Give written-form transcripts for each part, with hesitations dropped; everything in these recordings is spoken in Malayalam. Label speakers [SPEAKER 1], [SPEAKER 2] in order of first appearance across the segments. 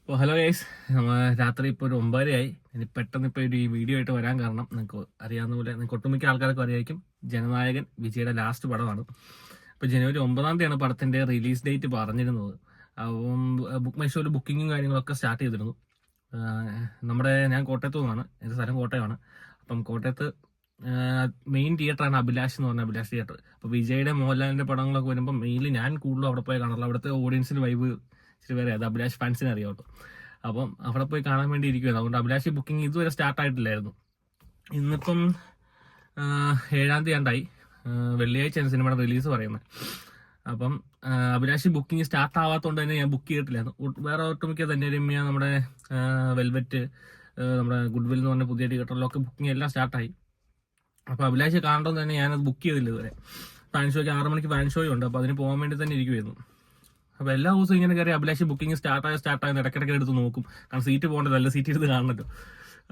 [SPEAKER 1] അപ്പോൾ ഹലോ ഗൈസ്, നമ്മൾ രാത്രി ഇപ്പോൾ ഒരു 9:30 ഇനി പെട്ടെന്ന് ഇപ്പോൾ ഈ വീഡിയോ ആയിട്ട് വരാൻ കാരണം നിങ്ങൾക്ക് അറിയാവുന്ന പോലെ നിങ്ങൾക്ക് ഒട്ടുമിക്ക ആൾക്കാർക്ക് അറിയായിരിക്കും, ജനനായകൻ വിജയുടെ ലാസ്റ്റ് പടമാണ്. ഇപ്പോൾ ജനുവരി 9 പടത്തിൻ്റെ റിലീസ് ഡേറ്റ് പറഞ്ഞിരുന്നത്. അപ്പം ബുക്ക് മൈ ഷോയിൽ ബുക്കിങ്ങും കാര്യങ്ങളൊക്കെ സ്റ്റാർട്ട് ചെയ്തിരുന്നു. ഞാൻ കോട്ടയത്തു നിന്നാണ്, എൻ്റെ സ്ഥലം കോട്ടയമാണ്. അപ്പം കോട്ടയത്ത് മെയിൻ തിയേറ്ററാണ് അഭിലാഷ് എന്ന് പറഞ്ഞ അഭിലാഷ് തിയേറ്റർ. അപ്പോൾ വിജയുടെ മോഹൻലാലിൻ്റെ പടങ്ങളൊക്കെ വരുമ്പോൾ മെയിൻലി ഞാൻ കൂടുതലും അവിടെ പോയി കാണാറുള്ളൂ. അവിടുത്തെ ഓഡിയൻസിൻ്റെ വൈബ് ഇച്ചിരി വേറെ, അത് അഭിലാഷ് ഫാൻസിനെ അറിയാം കേട്ടോ. അപ്പം അവിടെ പോയി കാണാൻ വേണ്ടി ഇരിക്കുകയാണ്. അതുകൊണ്ട് അഭിലാഷ് ബുക്കിംഗ് ഇതുവരെ സ്റ്റാർട്ടായിട്ടില്ലായിരുന്നു. ഇന്നിപ്പം 7-ാം തീയതി വെള്ളിയാഴ്ചയാണ് സിനിമയുടെ റിലീസ് പറയുന്നത്. അപ്പം അഭിലാഷ് ബുക്കിംഗ് സ്റ്റാർട്ട് ആവാത്തതുകൊണ്ട് തന്നെ ഞാൻ ബുക്ക് ചെയ്തിട്ടില്ലായിരുന്നു. വേറെ ഒട്ടുമിക്ക തന്നെ രമ്യ, നമ്മുടെ വെൽവെറ്റ്, നമ്മുടെ ഗുഡ് വിൽ എന്ന് പറഞ്ഞ പുതിയ തിയേറ്ററിലൊക്കെ ബുക്കിംഗ് എല്ലാം സ്റ്റാർട്ടായി. അപ്പോൾ അഭിലാഷ് കാണണമെന്ന് തന്നെ ഞാനത് ബുക്ക് ചെയ്തില്ല ഇതുവരെ. ഫാൻ ഷോയ്ക്ക് 6 മണിക്ക് ഫാൻ ഷോ ഉണ്ട്. അപ്പോൾ അതിന് പോകാൻ വേണ്ടി തന്നെ ഇരിക്കുമായിരുന്നു. അപ്പോൾ എല്ലാ ദിവസവും ഇങ്ങനെ കയറി അഭിലാഷ് ബുക്കിംഗ് സ്റ്റാർട്ടായെന്ന് ഇടയ്ക്കിടയ്ക്ക് എടുത്ത് നോക്കും. കാരണം സീറ്റ് പോകേണ്ടത്, നല്ല സീറ്റ് എടുത്ത് കാണണല്ലോ.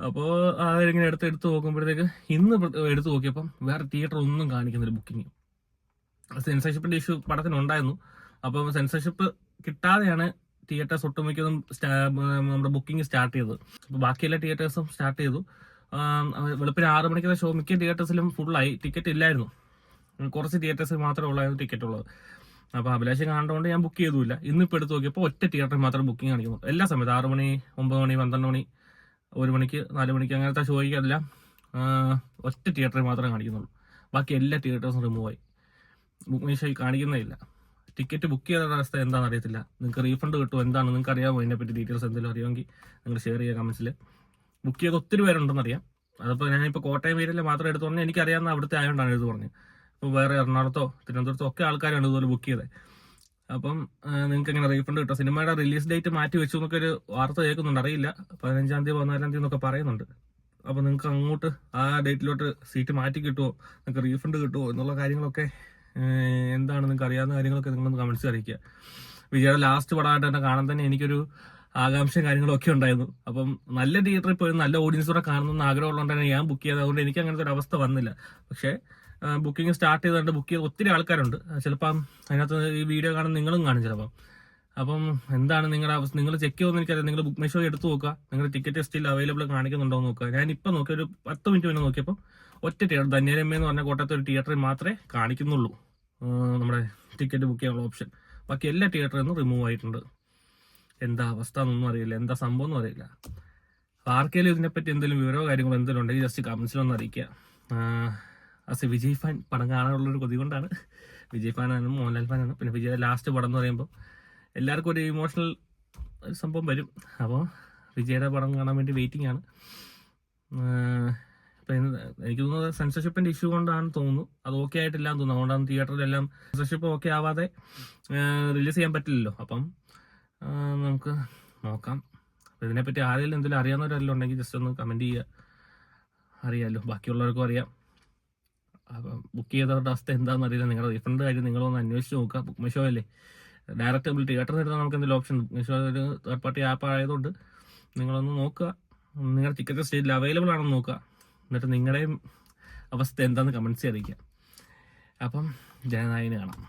[SPEAKER 1] അപ്പോൾ അതിങ്ങനെ എടുത്ത് നോക്കുമ്പോഴത്തേക്ക് ഇന്ന് എടുത്ത് നോക്കിയപ്പം വേറെ തിയേറ്റർ ഒന്നും കാണിക്കുന്നില്ല ബുക്കിംഗ്. സെൻസർഷിപ്പിന്റെ ഇഷ്യൂ പടത്തിനുണ്ടായിരുന്നു. അപ്പം സെൻസർഷിപ്പ് കിട്ടാതെയാണ് തിയേറ്റേഴ്സ് ഒട്ടുമിക്കതും നമ്മുടെ ബുക്കിംഗ് സ്റ്റാർട്ട് ചെയ്തത്. അപ്പോൾ ബാക്കിയെല്ലാ തിയേറ്റേഴ്സും സ്റ്റാർട്ട് ചെയ്തു. വെളുപ്പിന് 6 മണിക്കുള്ള ഷോ മിക്ക തിയേറ്റേഴ്സിലും ഫുള്ളായി. ടിക്കറ്റ് ഇല്ലായിരുന്നു, കുറച്ച് തിയേറ്റേഴ്സിൽ മാത്രമേ ഉള്ളായിരുന്നു ടിക്കറ്റ് ഉള്ളത്. അപ്പോൾ അഭിലാഷ് കണ്ടുകൊണ്ട് ഞാൻ ബുക്ക് ചെയ്തില്ല. ഇന്നിപ്പോൾ എടുത്ത് നോക്കിയപ്പോൾ ഒറ്റ തിയേറ്ററിൽ മാത്രമേ ബുക്കിംഗ് കാണിക്കുന്നു. എല്ലാ സമയത്ത് 6 മണി, 9 മണി, 12 മണി, 1 മണിക്ക്, 4 മണിക്ക് അങ്ങനത്തെ ഷോയ്ക്കെല്ലാം ഒറ്റ തിയേറ്ററിൽ മാത്രമേ കാണിക്കുന്നുള്ളൂ. ബാക്കി എല്ലാ തിയേറ്റേഴ്സും റിമൂവ് ആയി. ബുക്ക് മൈ ഷോയിൽ കാണിക്കുന്നേ ഇല്ല. ടിക്കറ്റ് ബുക്ക് ചെയ്ത അവസ്ഥ എന്താണെന്ന് അറിയത്തില്ല. നിങ്ങൾക്ക് റീഫണ്ട് കിട്ടുമോ എന്താണ് നിങ്ങൾക്ക് അറിയാമോ? ഇതിനെപ്പറ്റി ഡീറ്റെയിൽസ് എന്തെങ്കിലും അറിയാമെങ്കിൽ നിങ്ങൾ ഷെയർ ചെയ്യുക കമൻസിൽ. ബുക്ക് ചെയ്ത് ഒത്തിരി പേരുണ്ടെന്നറിയാം. അതിപ്പോൾ ഞാനിപ്പോൾ കോട്ടയം ഏരിയയിൽ മാത്രം എടുത്ത് പറഞ്ഞാൽ എനിക്കറിയാവുന്ന അവിടുത്തെ ആയതുകൊണ്ടാണ് എടുത്ത് പറഞ്ഞത്. ഇപ്പോൾ വേറെ എറണാകുളത്തോ തിരുവനന്തപുരത്തോ ഒക്കെ ആൾക്കാരാണ് ഇതുപോലെ ബുക്ക് ചെയ്തത്. അപ്പം നിങ്ങൾക്ക് എങ്ങനെ റീഫണ്ട് കിട്ടും? സിനിമയുടെ റിലീസ് ഡേറ്റ് മാറ്റി വെച്ചു എന്നൊക്കെ ഒരു വാർത്ത കേൾക്കുന്നുണ്ട്, അറിയില്ല. 15-ാം തീയതി 14-ാം തീയതി എന്നൊക്കെ പറയുന്നുണ്ട്. അപ്പോൾ നിങ്ങൾക്ക് അങ്ങോട്ട് ആ ഡേറ്റിലോട്ട് സീറ്റ് മാറ്റി കിട്ടുമോ, നിങ്ങൾക്ക് റീഫണ്ട് കിട്ടുമോ എന്നുള്ള കാര്യങ്ങളൊക്കെ എന്താണ് നിങ്ങൾക്ക് അറിയാവുന്ന കാര്യങ്ങളൊക്കെ നിങ്ങളൊന്ന് കമൻസ് അറിയിക്കുക. വിജയുടെ ലാസ്റ്റ് പടമായിട്ട് തന്നെ കാണാൻ തന്നെ എനിക്കൊരു ആകാംക്ഷയും കാര്യങ്ങളൊക്കെ ഉണ്ടായിരുന്നു. അപ്പം നല്ല തിയേറ്ററിൽ പോയി നല്ല ഓഡിയൻസോടെ കാണണമെന്ന് ആഗ്രഹമുള്ളതുകൊണ്ട് തന്നെ ഞാൻ ബുക്ക് ചെയ്തത്. അതുകൊണ്ട് എനിക്ക് അങ്ങനത്തെ ഒരു അവസ്ഥ വന്നില്ല. പക്ഷേ ബുക്കിംഗ് സ്റ്റാർട്ട് ചെയ്തുകൊണ്ട് ബുക്ക് ചെയ്ത് ഒത്തിരി ആൾക്കാരുണ്ട്. ചിലപ്പം അതിനകത്ത് ഈ വീഡിയോ കാണുന്ന നിങ്ങളും കാണും ചിലപ്പം. അപ്പം എന്താണ് നിങ്ങളുടെ അവസ്ഥ? നിങ്ങൾ ചെക്ക് ചെയ്യുമെന്ന് എനിക്കറിയാം. നിങ്ങൾ ബുക്ക് മൈ ഷോ എടുത്ത് നോക്കുക, നിങ്ങളുടെ ടിക്കറ്റ് സ്റ്റിൽ അവൈലബിൾ കാണിക്കുന്നുണ്ടോ എന്ന് നോക്കുക. ഞാനിപ്പോൾ നോക്കി ഒരു 10 മിനിറ്റ് മുന്നേ നോക്കിയപ്പോൾ ഒറ്റ തിയേറ്റർ, ധന്യരമ്യ എന്ന് പറഞ്ഞ കോട്ടയത്തെ ഒരു തിയേറ്ററിൽ മാത്രമേ കാണിക്കുന്നുള്ളൂ നമ്മുടെ ടിക്കറ്റ് ബുക്ക് ചെയ്യാനുള്ള ഓപ്ഷൻ. ബാക്കി എല്ലാ തിയേറ്ററിൽ നിന്നും റിമൂവ് ആയിട്ടുണ്ട്. എന്താ അവസ്ഥ എന്നൊന്നും അറിയില്ല, എന്താ സംഭവം ഒന്നും അറിയില്ല. ആർക്കെങ്കിലും ഇതിനെപ്പറ്റി എന്തെങ്കിലും വിവരമോ കാര്യങ്ങളോ എന്തെങ്കിലും ഉണ്ടെങ്കിൽ ജസ്റ്റ് കമൻസിലൊന്ന് അറിയിക്കുക. വിജയ് ഫാൻ പടം കാണാനുള്ളൊരു കൊതി കൊണ്ടാണ്. വിജയ് ഫാനാണ്, മോഹൻലാൽ ഫാനാണ്. പിന്നെ വിജയുടെ ലാസ്റ്റ് പടം എന്ന് പറയുമ്പോൾ എല്ലാവർക്കും ഒരു ഇമോഷണൽ സംഭവം വരും. അപ്പോൾ വിജയുടെ പടം കാണാൻ വേണ്ടി വെയിറ്റിംഗ് ആണ്. ഇപ്പം എനിക്ക് തോന്നുന്നത് സെൻസർഷിപ്പിൻ്റെ ഇഷ്യൂ കൊണ്ടാണെന്ന് തോന്നുന്നു. അത് ഓക്കെ ആയിട്ടില്ല എന്ന് തോന്നുന്നു. അതുകൊണ്ടാണ് തിയേറ്ററിലെല്ലാം സെൻസർഷിപ്പ് ഓക്കെ ആവാതെ റിലീസ് ചെയ്യാൻ പറ്റില്ലല്ലോ. അപ്പം നമുക്ക് നോക്കാം. അപ്പം ഇതിനെപ്പറ്റി ആരെങ്കിലും എന്തെങ്കിലും അറിയാവുന്നവരെല്ലാം ഉണ്ടെങ്കിൽ ജസ്റ്റ് ഒന്ന് കമൻറ്റ് ചെയ്യുക. അറിയാമല്ലോ, ബാക്കിയുള്ളവർക്കും അറിയാം. അപ്പം ബുക്ക് ചെയ്തവരുടെ അവസ്ഥ എന്താണെന്ന് അറിയില്ല. നിങ്ങളുടെ റീഫണ്ട് കാര്യം നിങ്ങളൊന്ന് അന്വേഷിച്ച് നോക്കുക. ബുക്ക് മൈ ഷോ അല്ലേ, ഡയറക്റ്റ് നമ്മൾ തിയേറ്ററിൽ എടുത്താൽ നമുക്ക് എന്തെങ്കിലും ഓപ്ഷൻ. ബുക്ക് മൈ ഷോ ഒരു തേർഡ് പാർട്ടി ആപ്പ് ആയതുകൊണ്ട് നിങ്ങളൊന്ന് നോക്കുക. നിങ്ങളുടെ ടിക്കറ്റ് സ്റ്റേജിൽ അവൈലബിൾ ആണെന്ന് നോക്കുക. എന്നിട്ട് നിങ്ങളുടെയും അവസ്ഥ എന്താണെന്ന് കമൻസ് അറിയിക്കുക. അപ്പം ജനനായകന് കാണാം.